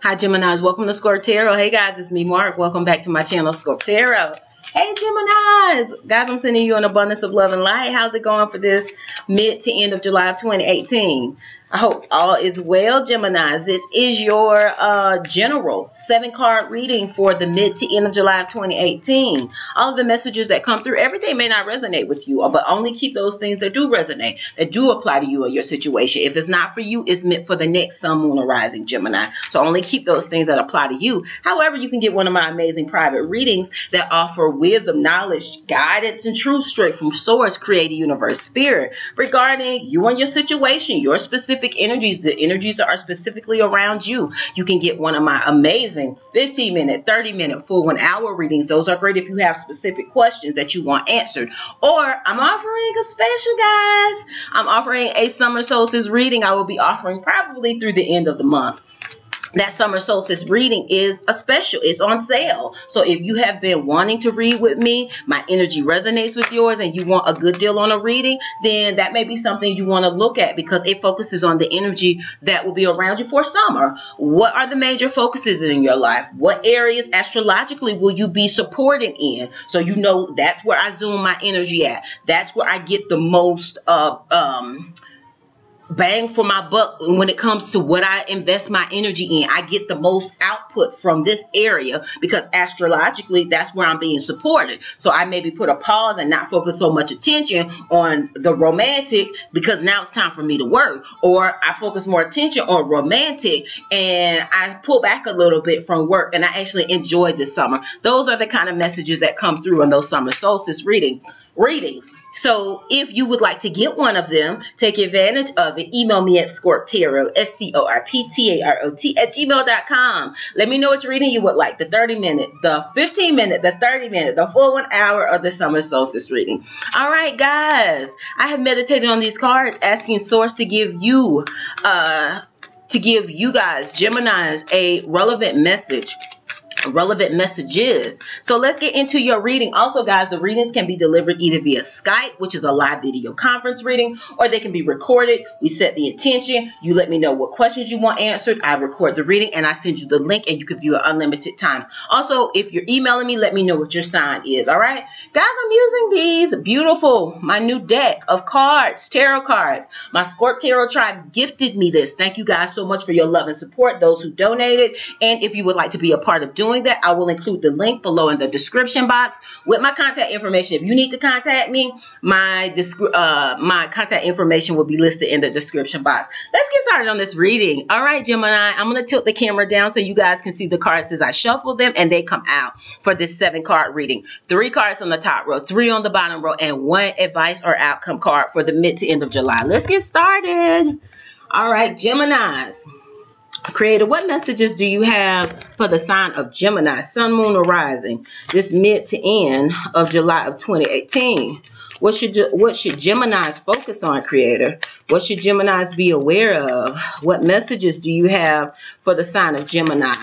Hi Geminis, welcome to Scorp Tarot. Hey guys, it's me Mark. Welcome back to my channel Scorp Tarot. Hey Geminis, guys, I'm sending you an abundance of love and light. How's it going for this mid to end of July of 2018? I hope all is well, Geminis. This is your general 7-card reading for the mid to end of July of 2018. All of the messages that come through, everything may not resonate with you, but only keep those things that do resonate, that do apply to you or your situation. If it's not for you, it's meant for the next sun, moon, or rising, Gemini. So only keep those things that apply to you. However, you can get one of my amazing private readings that offer wisdom, knowledge, guidance, and truth straight from source, creator, universe, spirit, regarding you and your situation, your specific energies, the energies that are specifically around you. You can get one of my amazing 15-minute, 30-minute, full 1-hour readings. Those are great if you have specific questions that you want answered. Or I'm offering a special, guys. I'm offering a summer solstice reading. I will be offering probably through the end of the month. That summer solstice reading is a special. It's on sale. So if you have been wanting to read with me, my energy resonates with yours, and you want a good deal on a reading, then that may be something you want to look at, because it focuses on the energy that will be around you for summer. What are the major focuses in your life? What areas astrologically will you be supporting in? So you know that's where I zoom my energy at. That's where I get the most bang for my buck when it comes to what I invest my energy in. I get the most output from this area because astrologically that's where I'm being supported. So I maybe put a pause and not focus so much attention on the romantic, because now it's time for me to work. Or I focus more attention on romantic and I pull back a little bit from work, and I actually enjoy this summer. Those are the kind of messages that come through in those summer solstice readings. So if you would like to get one of them, take advantage of it. Email me at ScorpTarot, ScorpTarot @gmail.com. Let me know which reading you would like, the 30-minute, the 15-minute, the 30-minute, the full 1 hour of the summer solstice reading. All right, guys, I have meditated on these cards, asking Source to give you guys, Geminis, a relevant message. Relevant messages. So let's get into your reading. Also, guys, the readings can be delivered either via Skype, which is a live video conference reading, or they can be recorded. We set the intention. You let me know what questions you want answered. I record the reading and I send you the link, and you can view it unlimited times. Also, if you're emailing me, let me know what your sign is. All right, guys, I'm using these beautiful, my new deck of cards, tarot cards. My Scorp Tarot tribe gifted me this. Thank you guys so much for your love and support, those who donated. And if you would like to be a part of doing that, I will include the link below in the description box with my contact information. If you need to contact me, my contact information will be listed in the description box. Let's get started on this reading. All right, Gemini, I'm going to tilt the camera down so you guys can see the cards as I shuffle them, and they come out for this 7-card reading. 3 cards on the top row, 3 on the bottom row, and 1 advice or outcome card for the mid to end of July. Let's get started. All right, Geminis. Creator, what messages do you have for the sign of Gemini, sun, moon, or rising, this mid to end of July of 2018? What should Geminis focus on, Creator? What should Geminis be aware of? What messages do you have for the sign of Gemini,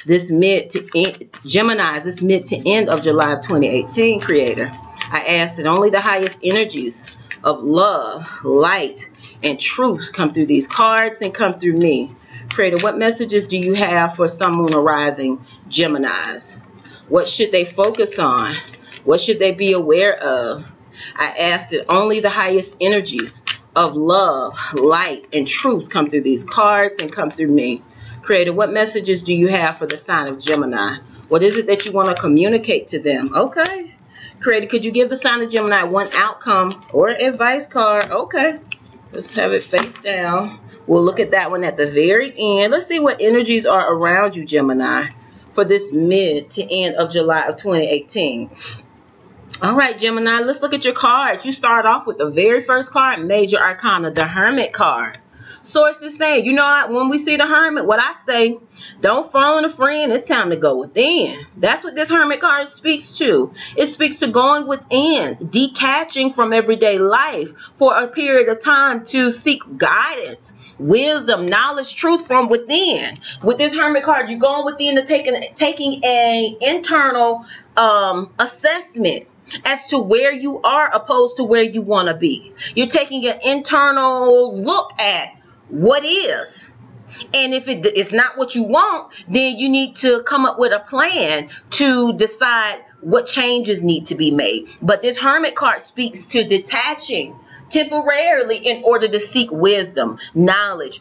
this mid to end, Geminis, this mid to end of July of 2018, Creator? I ask that only the highest energies of love, light, and truth come through these cards and come through me. Creator, what messages do you have for sun, moon, or rising Geminis? What should they focus on? What should they be aware of? I ask that only the highest energies of love, light, and truth come through these cards and come through me. Creator, what messages do you have for the sign of Gemini? What is it that you want to communicate to them? Okay. Creator, could you give the sign of Gemini 1 outcome or advice card? Okay. Let's have it face down. We'll look at that one at the very end. Let's see what energies are around you, Gemini, for this mid to end of July of 2018. All right, Gemini, let's look at your cards. You start off with the very first card, Major Arcana, the Hermit card. Source is saying, you know what, when we see the Hermit, what I say, don't phone a friend, it's time to go within. That's what this Hermit card speaks to. It speaks to going within, detaching from everyday life for a period of time to seek guidance, wisdom, knowledge, truth from within. With this Hermit card, you're going within to taking an internal assessment as to where you are opposed to where you want to be. You're taking an internal look at what is And if it's not what you want, then you need to come up with a plan to decide what changes need to be made. But this Hermit card speaks to detaching temporarily in order to seek wisdom, knowledge,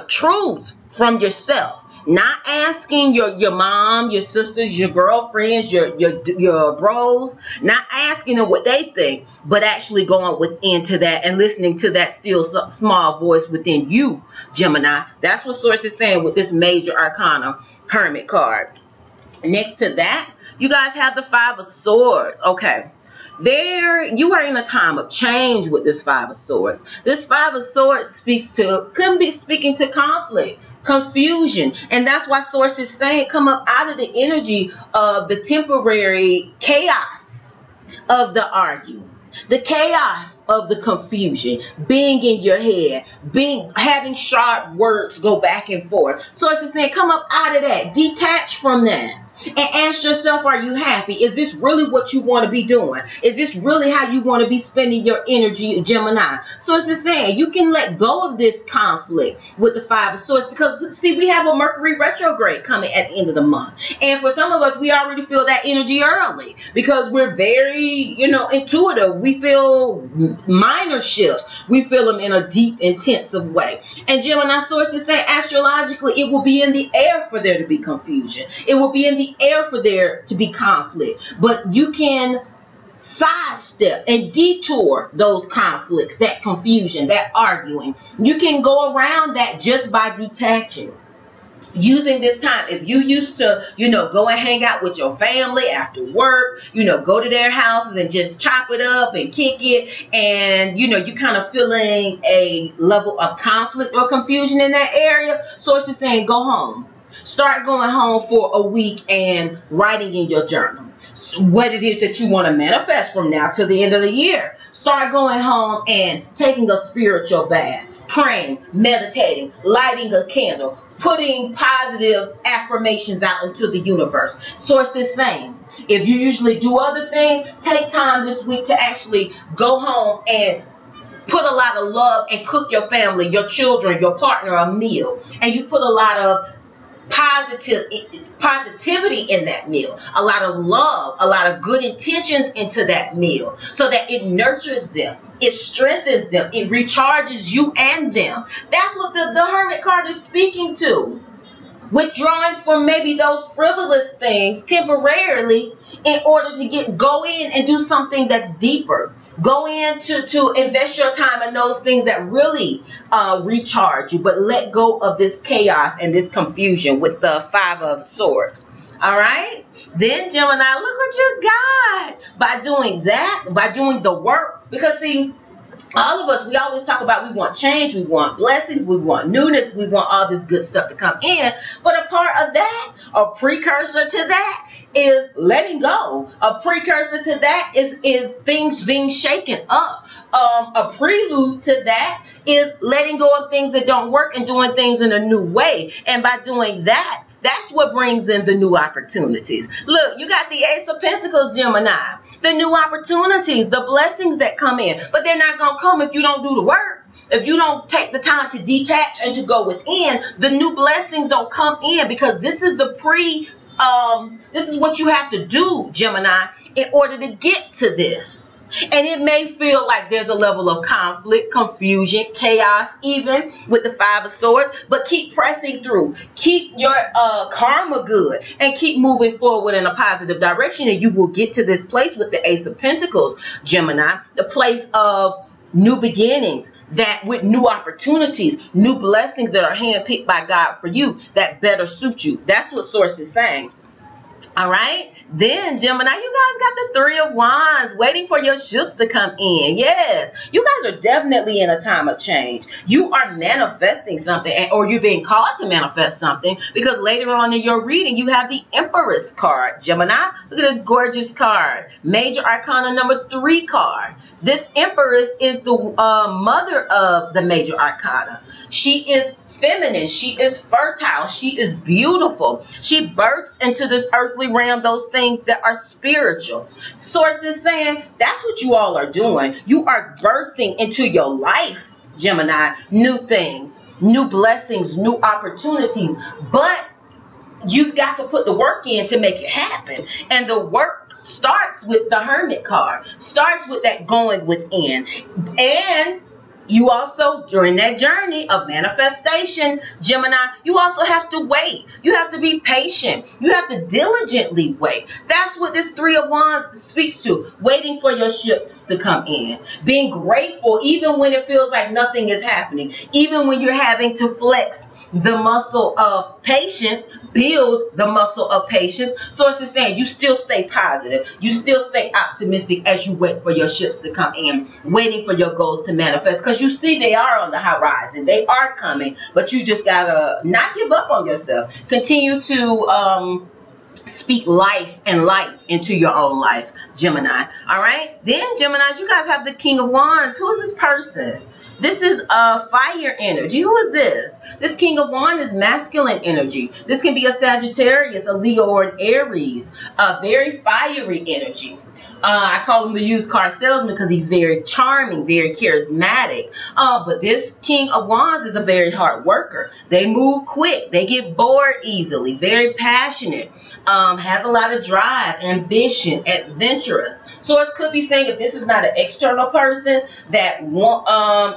truth from yourself. Not asking your mom, your sisters, your girlfriends, your bros, not asking them what they think, but actually going within to that and listening to that still small voice within you, Gemini. That's what Source is saying with this major arcana Hermit card. Next to that, you guys have the Five of Swords. Okay. There, you are in a time of change with this Five of Swords. This Five of Swords could be speaking to conflict, confusion, and that's why Source is saying come up out of the energy of the temporary chaos of the arguing, the chaos of the confusion, being in your head, having sharp words go back and forth. Source is saying come up out of that, detach from that. And ask yourself, are you happy? Is this really what you want to be doing? Is this really how you want to be spending your energy, Gemini? So it's just saying you can let go of this conflict with the Five of Swords because, see, we have a Mercury retrograde coming at the end of the month. And for some of us, we already feel that energy early because we're very, intuitive. We feel minor shifts. We feel them in a deep, intensive way. And Gemini Source is saying astrologically, it will be in the air for there to be confusion. It will be in the air for there to be conflict, but you can sidestep and detour those conflicts, that confusion, that arguing. You can go around that just by detaching. Using this time, if you used to, go and hang out with your family after work, go to their houses and just chop it up and kick it, and, you kind of feeling a level of conflict or confusion in that area, Source is saying go home. Start going home for a week and writing in your journal what it is that you want to manifest from now to the end of the year. Start going home and taking a spiritual bath, praying, meditating, lighting a candle, putting positive affirmations out into the universe. Source is saying, if you usually do other things, take time this week to actually go home and put a lot of love and cook your family, your children, your partner a meal. And you put a lot of positivity in that meal, a lot of love, a lot of good intentions into that meal so that it nurtures them, it strengthens them, it recharges you and them. That's what the Hermit card is speaking to. Withdrawing from maybe those frivolous things temporarily in order to go in and do something that's deeper. Go in to invest your time in those things that really recharge you, but let go of this chaos and this confusion with the Five of Swords. All right? Then, Gemini, look what you got. By doing that, by doing the work, because, see, all of us, we always talk about we want change, we want blessings, we want newness, we want all this good stuff to come in. But a part of that, a precursor to that, is letting go. A precursor to that is things being shaken up. A prelude to that is letting go of things that don't work and doing things in a new way. And by doing that, that's what brings in the new opportunities. Look, you got the Ace of Pentacles, Gemini. The new opportunities, the blessings that come in. But they're not going to come if you don't do the work. If you don't take the time to detach and to go within, the new blessings don't come in because this is this is what you have to do, Gemini, in order to get to this. And it may feel like there's a level of conflict, confusion, chaos even with the Five of Swords, but keep pressing through. Keep your karma good and keep moving forward in a positive direction, and you will get to this place with the Ace of Pentacles, Gemini, the place of new beginnings, that with new opportunities, new blessings that are handpicked by God for you that better suit you. That's what Source is saying. All right. Then, Gemini, you guys got the Three of Wands waiting for your shifts to come in. Yes, you guys are definitely in a time of change. You are manifesting something, or you're being called to manifest something, because later on in your reading, you have the Empress card. Gemini, look at this gorgeous card. Major Arcana number 3 card. This Empress is the mother of the Major Arcana. She is feminine, she is fertile, she is beautiful. She births into this earthly realm those things that are spiritual. Source is saying that's what you all are doing. You are birthing into your life Gemini. New things, new blessings, new opportunities. But you've got to put the work in to make it happen. And the work starts with the Hermit card. Starts with that going within. And you also, during that journey of manifestation, Gemini, you also have to wait. You have to be patient. You have to diligently wait. That's what this Three of Wands speaks to. Waiting for your ships to come in. Being grateful even when it feels like nothing is happening. Even when you're having to flex the muscle of patience, build the muscle of patience. Source is saying you still stay positive. You still stay optimistic as you wait for your ships to come in, waiting for your goals to manifest. Because you see they are on the horizon. They are coming, but you just got to not give up on yourself. Continue to speak life and light into your own life, Gemini. All right? Then, Geminis, you guys have the King of Wands. Who is this person? This is fire energy. Who is this? This King of Wands is masculine energy. This can be a Sagittarius, a Leo, or an Aries. A very fiery energy. I call him the used car salesman because he's very charming, very charismatic. But this King of Wands is a very hard worker. They move quick. They get bored easily. Very passionate. Has a lot of drive, ambition, adventurous. Source could be saying if this is not an external person that want,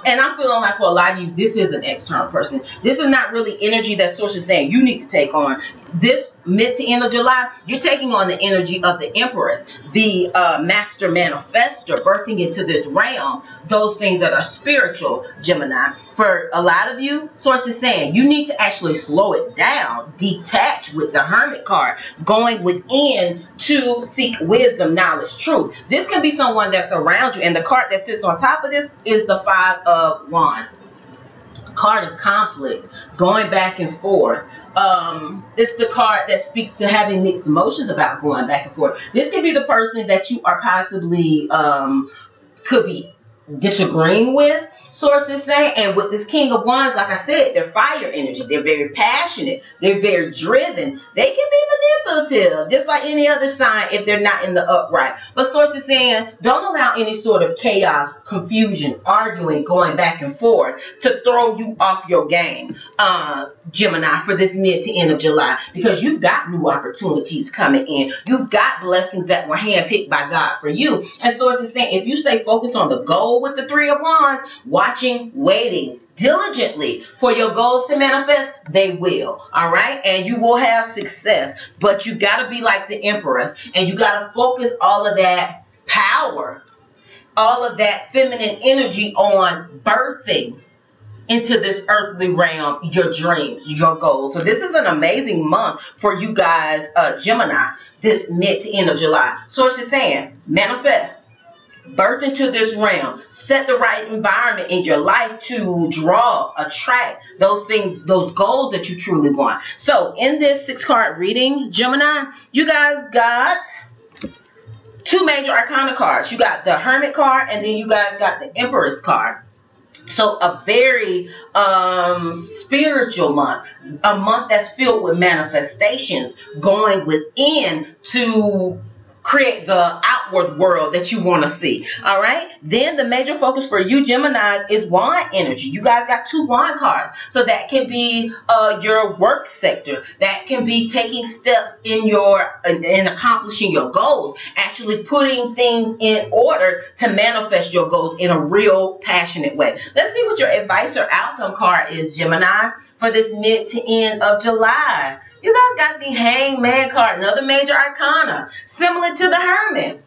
and I'm feeling like for a lot of you, this is an external person. This is not really energy that Source is saying you need to take on. This mid to end of July, you're taking on the energy of the Empress, the master manifester, birthing into this realm, those things that are spiritual, Gemini. For a lot of you, Source is saying you need to actually slow it down, detach with the Hermit card, going within to seek wisdom, knowledge, truth. This can be someone that's around you, and the card that sits on top of this is the Five of Wands. Card of conflict, going back and forth. It's the card that speaks to having mixed emotions about going back and forth. This can be the person that you are possibly could be disagreeing with, Source is saying. And with this King of Wands, like I said, they're fire energy. They're very passionate. They're very driven. They can be manipulative, just like any other sign if they're not in the upright. But Source is saying, don't allow any sort of chaos, confusion, arguing, going back and forth to throw you off your game, Gemini, for this mid to end of July. Because you've got new opportunities coming in. You've got blessings that were handpicked by God for you. And Source is saying, if you stay focused on the goal with the Three of Wands, watching, waiting diligently for your goals to manifest, they will. All right. And you will have success. But you got to be like the Empress. And you got to focus all of that power, all of that feminine energy on birthing into this earthly realm your dreams, your goals. So this is an amazing month for you guys, Gemini, this mid to end of July. Source is saying, manifest. Birth into this realm. Set the right environment in your life to draw, attract those things, those goals that you truly want. So in this 6-card reading, Gemini, you guys got 2 major arcana cards. You got the Hermit card, and then you guys got the Empress card. So a very spiritual month. A month that's filled with manifestations, going within to create the outward world that you want to see. All right. Then the major focus for you Geminis is wand energy. You guys got 2 wand cards. So that can be your work sector. That can be taking steps in in accomplishing your goals. Actually putting things in order to manifest your goals in a real passionate way. Let's see what your advice or outcome card is, Gemini, for this mid to end of July. You guys got the Hangman card, another major arcana, similar to the Hermit.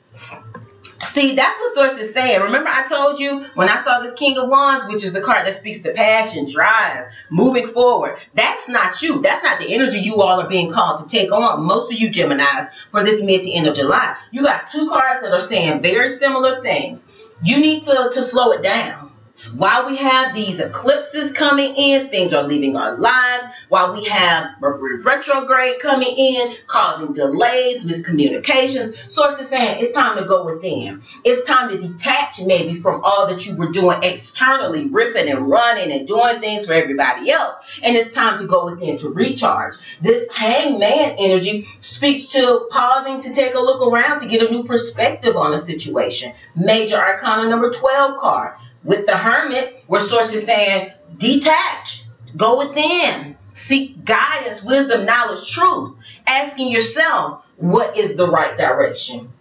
See, that's what Source is saying. Remember I told you when I saw this King of Wands, which is the card that speaks to passion, drive, moving forward. That's not you. That's not the energy you all are being called to take on. Most of you Geminis for this mid to end of July. You got 2 cards that are saying very similar things. You need to slow it down. While we have these eclipses coming in, things are leaving our lives. While we have Mercury retrograde coming in, causing delays, miscommunications, Source is saying it's time to go within. It's time to detach maybe from all that you were doing externally, ripping and running and doing things for everybody else. And it's time to go within to recharge. This Hangman energy speaks to pausing to take a look around to get a new perspective on a situation. Major arcana number 12 card. with the Hermit, where Source is saying, detach, go within, seek guidance, wisdom, knowledge, truth. Asking yourself, what is the right direction?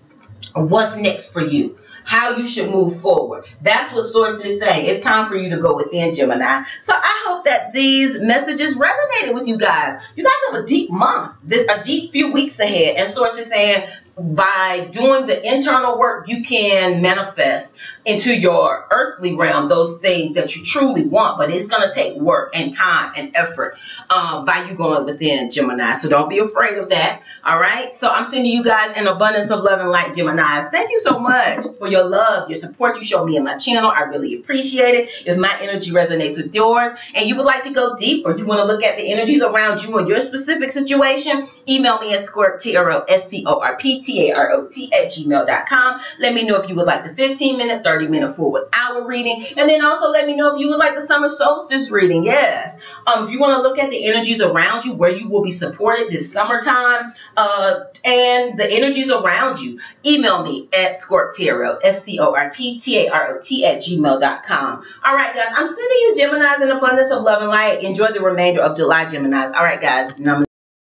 What's next for you? How you should move forward. That's what Source is saying. It's time for you to go within, Gemini. So I hope that these messages resonated with you guys. You guys have a deep month, a deep few weeks ahead. And Source is saying, by doing the internal work, you can manifest into your earthly realm those things that you truly want, but it's going to take work and time and effort by you going within, Gemini. So don't be afraid of that. All right. So I'm sending you guys an abundance of love and light, Geminis. Thank you so much for your love, your support you show me in my channel. I really appreciate it. If my energy resonates with yours and you would like to go deeper, you want to look at the energies around you and your specific situation, email me at ScorpTarot, ScorpTarot @gmail.com. Let me know if you would like the 15-minute, 30-minute forward hour reading. And then also let me know if you would like the summer solstice reading. Yes. If you want to look at the energies around you, where you will be supported this summertime, and the energies around you, email me at ScorpTarot, ScorpTarot @gmail.com. All right, guys. I'm sending you, Geminis, an abundance of love and light. Enjoy the remainder of July, Geminis. All right, guys. Namaste.